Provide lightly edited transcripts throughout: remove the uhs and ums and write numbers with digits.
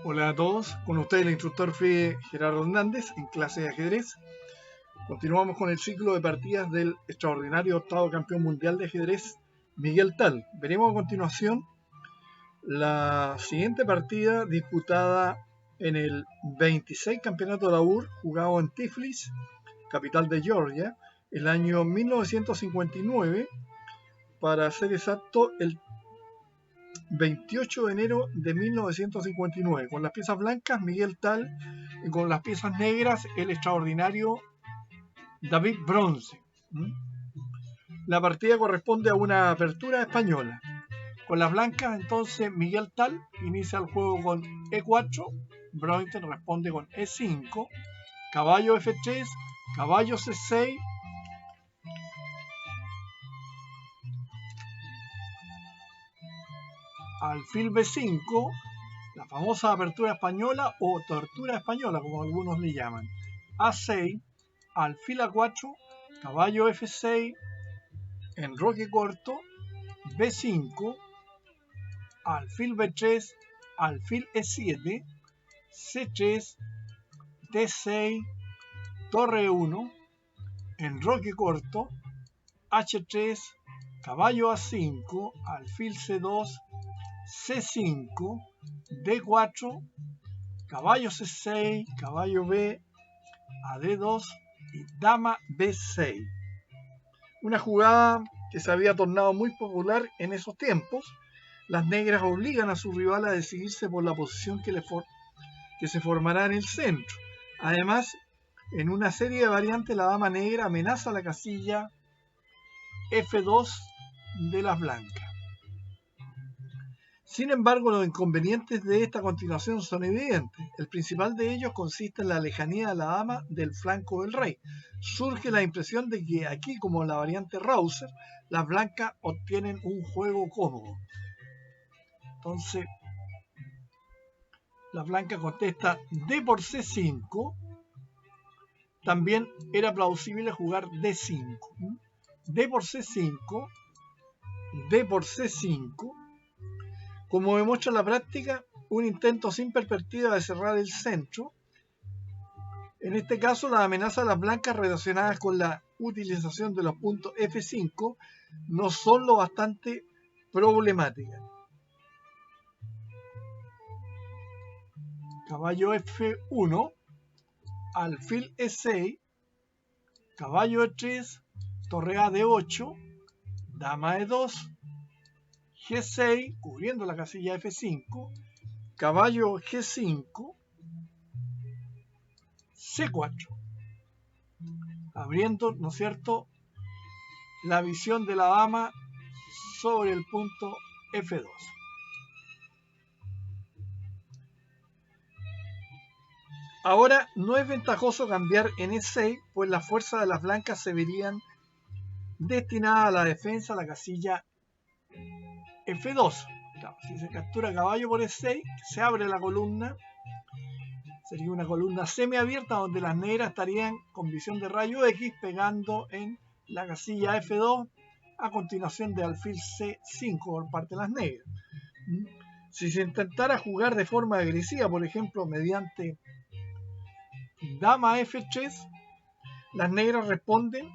Hola a todos, con ustedes el instructor fue Gerardo Hernández en clase de ajedrez. Continuamos con el ciclo de partidas del extraordinario octavo campeón mundial de ajedrez Miguel Tal. Veremos a continuación la siguiente partida disputada en el 26 campeonato de la UR, jugado en Tiflis, capital de Georgia, el año 1959, para ser exacto el 28 de enero de 1959. Con las piezas blancas Miguel Tal y con las piezas negras el extraordinario David Bronze. La partida corresponde a una apertura española. Con las blancas entonces Miguel Tal inicia el juego con E4, Bronze responde con E5, caballo F3, caballo C6, alfil B5, la famosa apertura española o tortura española, como algunos le llaman. A6, alfil A4, caballo F6, enroque corto, B5, alfil B3, alfil E7, C3, D6, torre 1, enroque corto, H3, caballo A5, alfil C2, C5, D4, caballo C6, caballo B, a D2 y dama B6. Una jugada que se había tornado muy popular en esos tiempos. Las negras obligan a su rival a decidirse por la posición que se formará en el centro. Además, en una serie de variantes, la dama negra amenaza la casilla F2 de las blancas. Sin embargo, los inconvenientes de esta continuación son evidentes. El principal de ellos consiste en la lejanía de la dama del flanco del rey. Surge la impresión de que aquí, como en la variante Rauser, las blancas obtienen un juego cómodo. Entonces, la blanca contesta D por C5. También era plausible jugar D5. D por C5, D por C5. Como demuestra la práctica, un intento sin perspectiva de cerrar el centro. En este caso, las amenazas de las blancas relacionadas con la utilización de los puntos F5 no son lo bastante problemáticas. Caballo F1, alfil E6, caballo E3, torre A D8, dama E2, G6, cubriendo la casilla F5, caballo G5, C4, abriendo, ¿no es cierto?, la visión de la dama sobre el punto F2. Ahora no es ventajoso cambiar en E6, pues las fuerzas de las blancas se verían destinadas a la defensa de la casilla F2. Claro, si se captura caballo por E6, se abre la columna. Sería una columna semiabierta donde las negras estarían con visión de rayo X pegando en la casilla F2 a continuación de alfil C5 por parte de las negras. Si se intentara jugar de forma agresiva, por ejemplo, mediante dama F3, las negras responden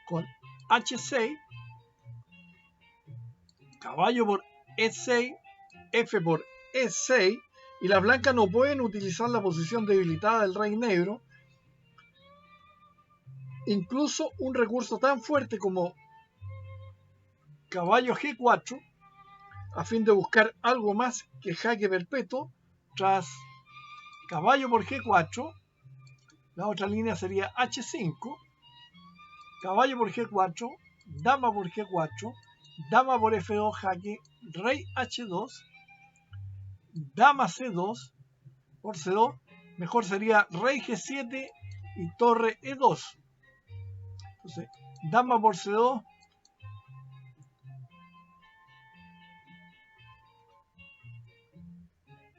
con H6, caballo por E6, F por E6, y las blancas no pueden utilizar la posición debilitada del rey negro. Incluso un recurso tan fuerte como caballo G4, a fin de buscar algo más que jaque perpetuo. Tras caballo por G4, la otra línea sería H5, caballo por G4, dama por G4, dama por F2 jaque, rey H2, dama C2, por C2, mejor sería rey G7 y torre E2. Entonces, dama por C2,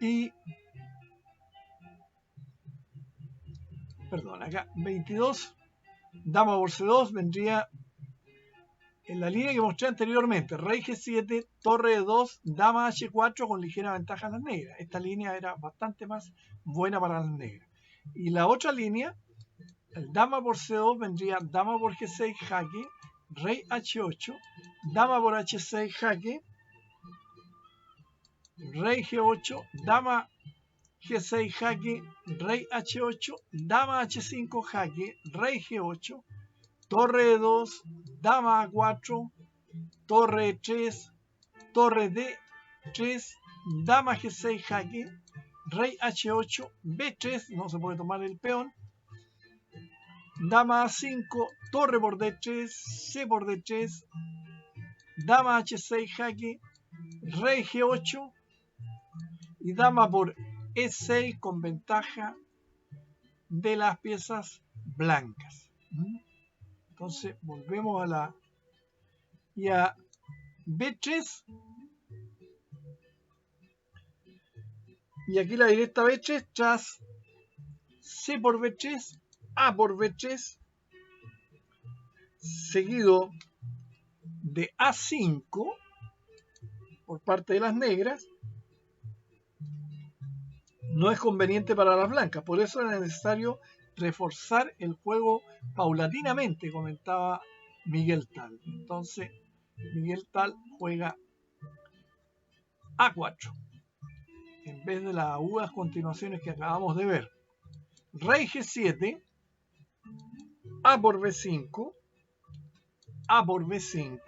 y perdón, acá 22, dama por C2 vendría en la línea que mostré anteriormente, rey G7, torre D2, dama H4 con ligera ventaja a las negras. Esta línea era bastante más buena para las negras. Y la otra línea, el dama por C2 vendría dama por G6 jaque, rey H8, dama por H6 jaque, rey G8, dama G6 jaque, rey H8, dama H5 jaque, rey G8, torre E2, dama A4, torre E3, torre D3, dama G6 jaque, rey H8, B3, no se puede tomar el peón, dama A5, torre por D3, C por D3, dama H6 jaque, rey G8 y dama por E6 con ventaja de las piezas blancas. Entonces volvemos a la y a B3 y aquí la directa B3 tras C por B3, A por B3 seguido de A5 por parte de las negras. No es conveniente para las blancas, por eso era necesario reforzar el juego paulatinamente, comentaba Miguel Tal. Entonces Miguel Tal juega A4 en vez de las agudas continuaciones que acabamos de ver. Rey G7, A por B5, A por B5,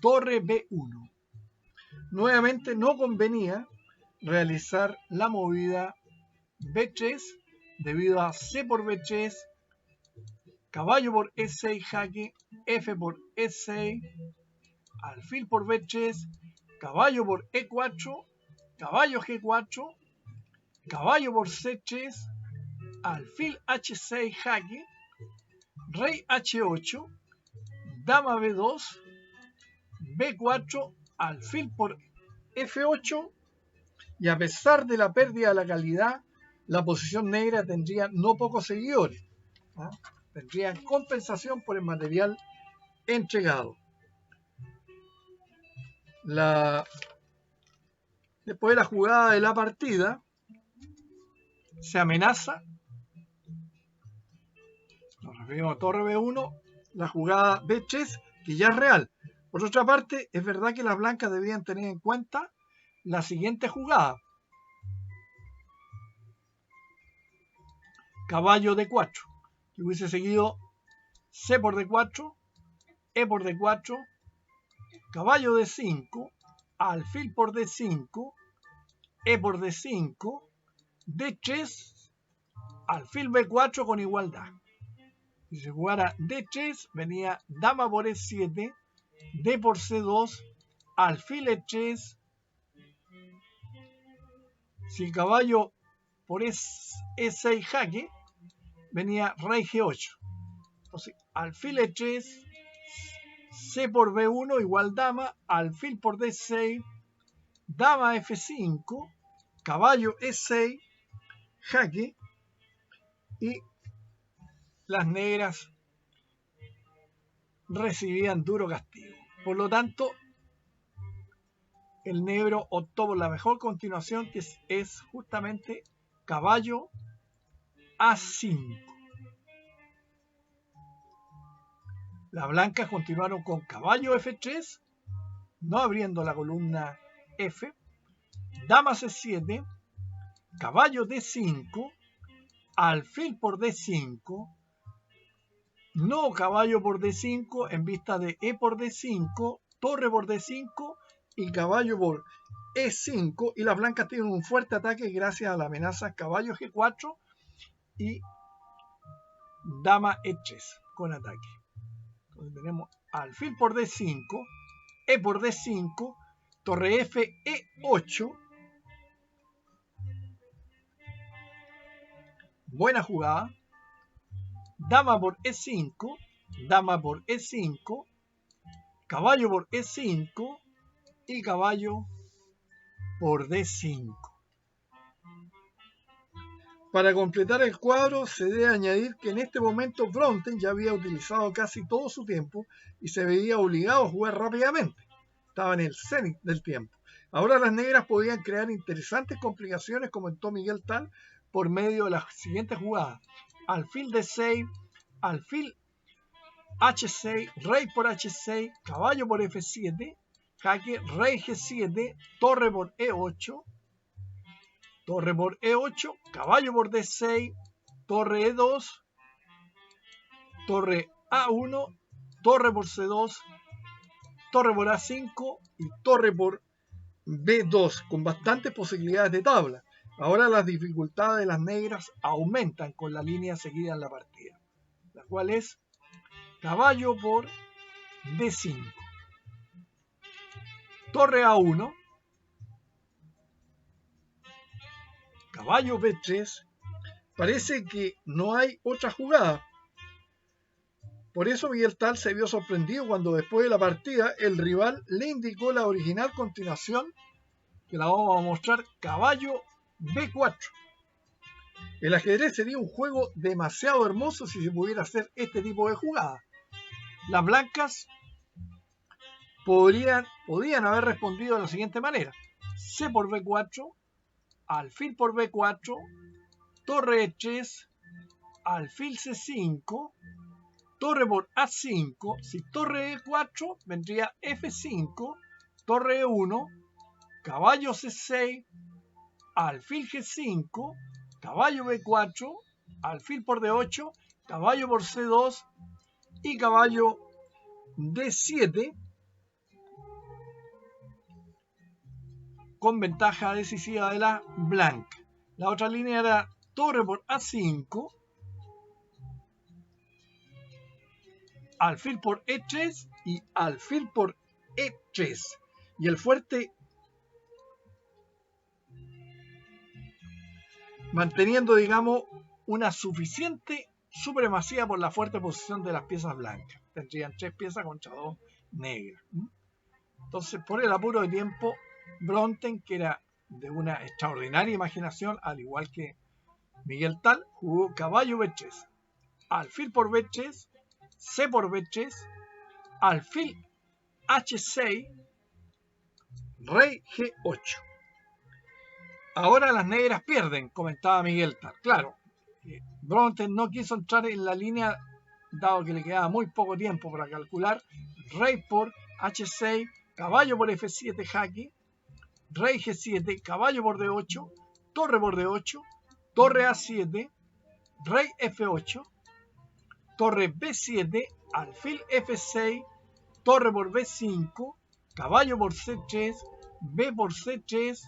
torre B1. Nuevamente no convenía realizar la movida B3 debido a C por B3, caballo por E6 jaque, F por E6, alfil por B3, caballo por E4, caballo G4, caballo por C3, alfil H6 jaque, rey H8, dama B2, B4, alfil por F8 y a pesar de la pérdida de la calidad, la posición negra tendría no pocos seguidores. Tendría compensación por el material entregado. Después de la jugada de la partida, se amenaza, nos referimos a torre B1, la jugada B3, que ya es real. Por otra parte, es verdad que las blancas debían tener en cuenta la siguiente jugada. Caballo D4, que hubiese seguido C por D4, E por D4, caballo D5, alfil por D5, E por D5, D3, alfil B4 con igualdad. Si se jugara D3, venía dama por E7, D por C2, alfil E3. Si el caballo por E6 jaque, venía rey G8. Entonces, alfil E3, C por B1 igual dama, alfil por D6, dama F5, caballo E6, jaque, y las negras recibían duro castigo. Por lo tanto, el negro optó por la mejor continuación, que es justamente caballo A5. Las blancas continuaron con caballo F3, no abriendo la columna F, dama C7, caballo D5, alfil por D5, no caballo por D5 en vista de E por D5, torre por D5 y caballo por E5, y las blancas tienen un fuerte ataque gracias a la amenaza caballo G4 y dama E3 con ataque. Entonces tenemos alfil por D5, E por D5, torre F, E8. Buena jugada. Dama por E5, dama por E5, caballo por E5 y caballo por D5. Para completar el cuadro se debe añadir que en este momento Bronten ya había utilizado casi todo su tiempo y se veía obligado a jugar rápidamente. Estaba en el cenit del tiempo. Ahora las negras podían crear interesantes complicaciones, comentó Miguel Tal, por medio de las siguientes jugadas: alfil D6, alfil H6, rey por H6, caballo por F7, jaque, rey G7, torre por E8, torre por E8, caballo por D6, torre E2, torre A1, torre por C2, torre por A5 y torre por B2, con bastantes posibilidades de tabla. Ahora las dificultades de las negras aumentan con la línea seguida en la partida, la cual es caballo por D5, torre A1, caballo B3. Parece que no hay otra jugada. Por eso Miguel Tal se vio sorprendido cuando después de la partida el rival le indicó la original continuación, que la vamos a mostrar: caballo B4. El ajedrez sería un juego demasiado hermoso si se pudiera hacer este tipo de jugada. Las blancas podían haber respondido de la siguiente manera: C por B4, alfil por B4, torre E3, alfil C5, torre por A5, si torre E4 vendría F5, torre E1, caballo C6, alfil G5, caballo B4, alfil por D8, caballo por C2 y caballo D7, con ventaja decisiva de la blanca. La otra línea era torre por A5, alfil por E3 y alfil por E3. Y el fuerte manteniendo, digamos, una suficiente supremacía por la fuerte posición de las piezas blancas. Tendrían 3 piezas contra 2 negras. Entonces, por el apuro de tiempo, Bronten, que era de una extraordinaria imaginación, al igual que Miguel Tal, jugó caballo B3, alfil por B3, C por B3, alfil H6, rey G8. Ahora las negras pierden, comentaba Miguel Tal. Claro, Bronten no quiso entrar en la línea, dado que le quedaba muy poco tiempo para calcular. Rey por H6, caballo por F7 jaque, rey G7, caballo por D8, torre por D8, torre A7, rey F8, torre B7, alfil F6, torre por B5, caballo por C3, B por C3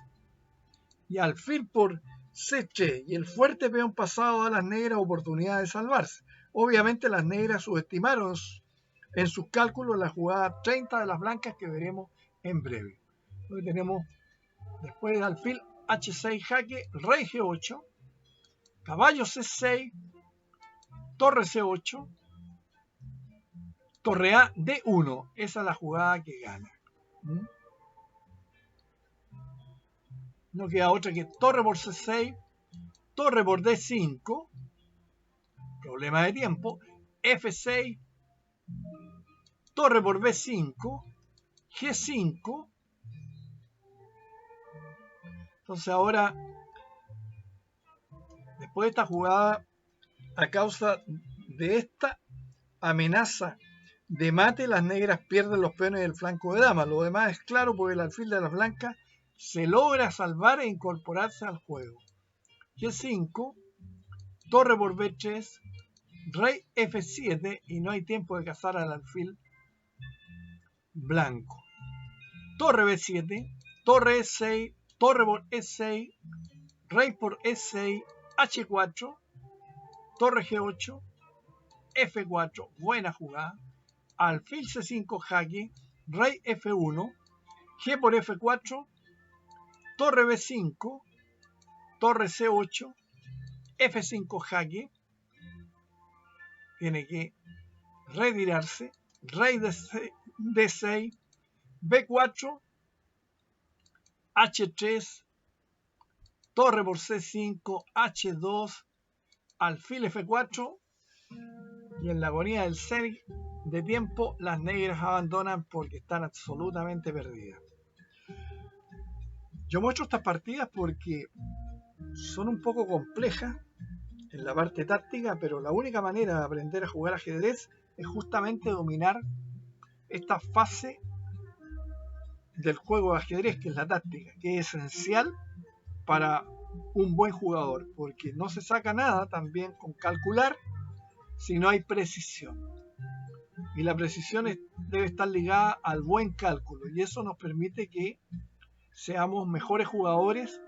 y alfil por C3. Y el fuerte peón pasado a las negras oportunidad de salvarse. Obviamente las negras subestimaron en sus cálculos la jugada 30 de las blancas, que veremos en breve. Hoy tenemos, después de alfil H6 jaque, rey G8, caballo C6, torre C8, torre A D1. Esa es la jugada que gana. No queda otra que torre por C6, torre por D5, problema de tiempo, F6, torre por B5, G5. Entonces ahora, después de esta jugada, a causa de esta amenaza de mate, las negras pierden los peones del flanco de dama. Lo demás es claro, porque el alfil de las blancas se logra salvar e incorporarse al juego. G5, torre por B3, rey F7, y no hay tiempo de cazar al alfil blanco. Torre B7, torre E6, torre por E6, rey por E6, H4, torre G8, F4, buena jugada, alfil C5 jaque, rey F1, G por F4, torre B5, torre C8, F5 jaque, tiene que retirarse, rey D6, B4, H3, torre por C5, H2, alfil F4, y en la agonía del cenit de tiempo las negras abandonan porque están absolutamente perdidas. Yo muestro estas partidas porque son un poco complejas en la parte táctica, pero la única manera de aprender a jugar ajedrez es justamente dominar esta fase del juego de ajedrez, que es la táctica, que es esencial para un buen jugador, porque no se saca nada también con calcular si no hay precisión. Y la precisión debe estar ligada al buen cálculo, y eso nos permite que seamos mejores jugadores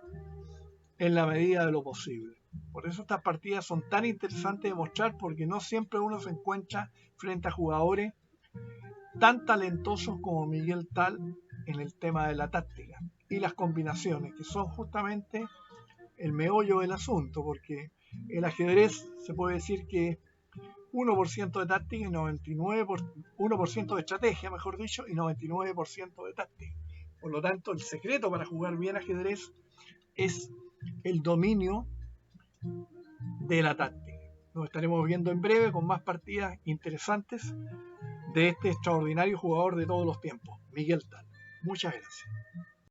en la medida de lo posible. Por eso estas partidas son tan interesantes de mostrar, porque no siempre uno se encuentra frente a jugadores tan talentosos como Miguel Tal en el tema de la táctica y las combinaciones, que son justamente el meollo del asunto, porque el ajedrez se puede decir que 1% de táctica y 1% de estrategia, mejor dicho, y 99% de táctica. Por lo tanto, el secreto para jugar bien ajedrez es el dominio de la táctica. Nos estaremos viendo en breve con más partidas interesantes de este extraordinario jugador de todos los tiempos, Miguel Tal. Muchas gracias.